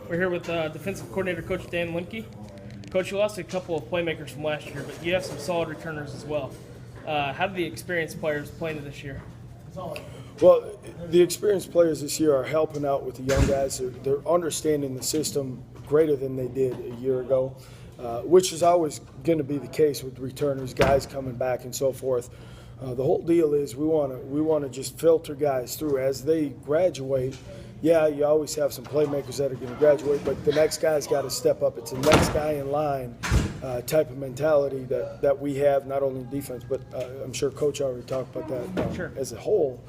We're here with defensive coordinator Coach Dan Lemke. Coach, you lost a couple of playmakers from last year, but you have some solid returners as well. How do the experienced players play into this year? Well, the experienced players this year are helping out with the young guys. They're understanding the system greater than they did a year ago, which is always going to be the case with returners, guys coming back and so forth. The whole deal is we want to just filter guys through as they graduate. Yeah, you always have some playmakers that are going to graduate, but the next guy's got to step up. It's the next guy in line type of mentality that we have, not only in defense, but I'm sure Coach already talked about that Sure. as a whole.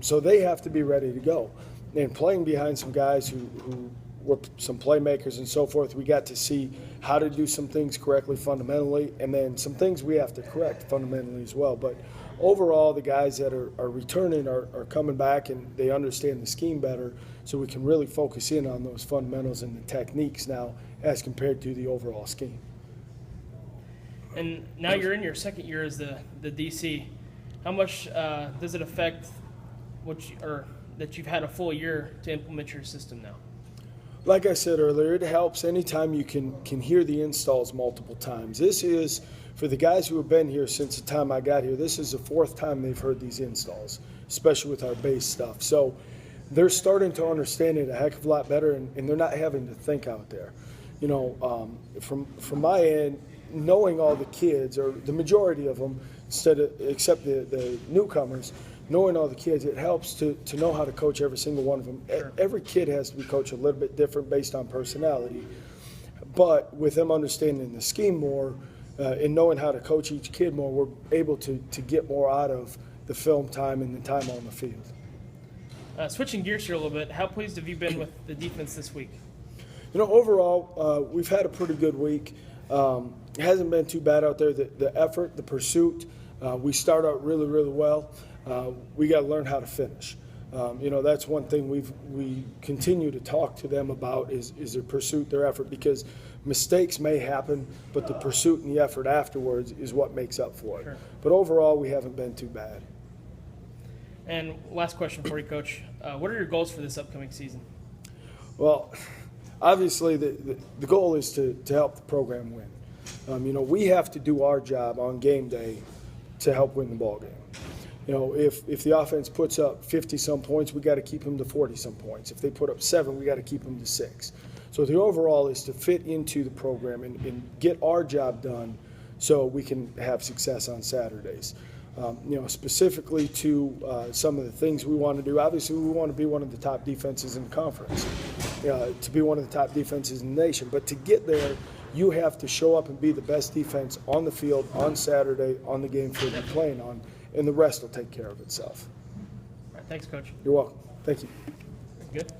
So they have to be ready to go. And playing behind some guys who were some playmakers and so forth, we got to see how to do some things correctly fundamentally, and then some things we have to correct fundamentally as well. But overall, the guys that are returning are coming back and they understand the scheme better, so we can really focus in on those fundamentals and the techniques now as compared to the overall scheme. And now you're in your second year as the DC. How much does it affect that you've had a full year to implement your system now? Like I said earlier, it helps anytime you can hear the installs multiple times. This is, for the guys who have been here since the time I got here, this is the fourth time they've heard these installs, especially with our base stuff. So they're starting to understand it a heck of a lot better, and they're not having to think out there. You know, from my end, knowing all the kids, or the majority of them, except the newcomers, knowing all the kids, it helps to know how to coach every single one of them. Sure. Every kid has to be coached a little bit different based on personality. But with them understanding the scheme more and knowing how to coach each kid more, we're able to get more out of the film time and the time on the field. Switching gears here a little bit, how pleased have you been with the defense this week? You know, overall, we've had a pretty good week. It hasn't been too bad out there. The effort, the pursuit, we start out really, really well. We got to learn how to finish. You know, that's one thing we continue to talk to them about is their pursuit, their effort, because mistakes may happen, but the pursuit and the effort afterwards is what makes up for it. Sure. But overall, we haven't been too bad. And last question for you, Coach. What are your goals for this upcoming season? Well, obviously the goal is to help the program win. You know, we have to do our job on game day to help win the ball game. You know, if the offense puts up 50-some points, we got to keep them to 40-some points. If they put up 7, we got to keep them to 6. So the overall is to fit into the program and get our job done so we can have success on Saturdays. You know, specifically to some of the things we want to do. Obviously, we want to be one of the top defenses in the conference, to be one of the top defenses in the nation. But to get there, you have to show up and be the best defense on the field on Saturday on the game field you're playing on, and the rest will take care of itself. All right, thanks, Coach. You're welcome. Thank you. Good.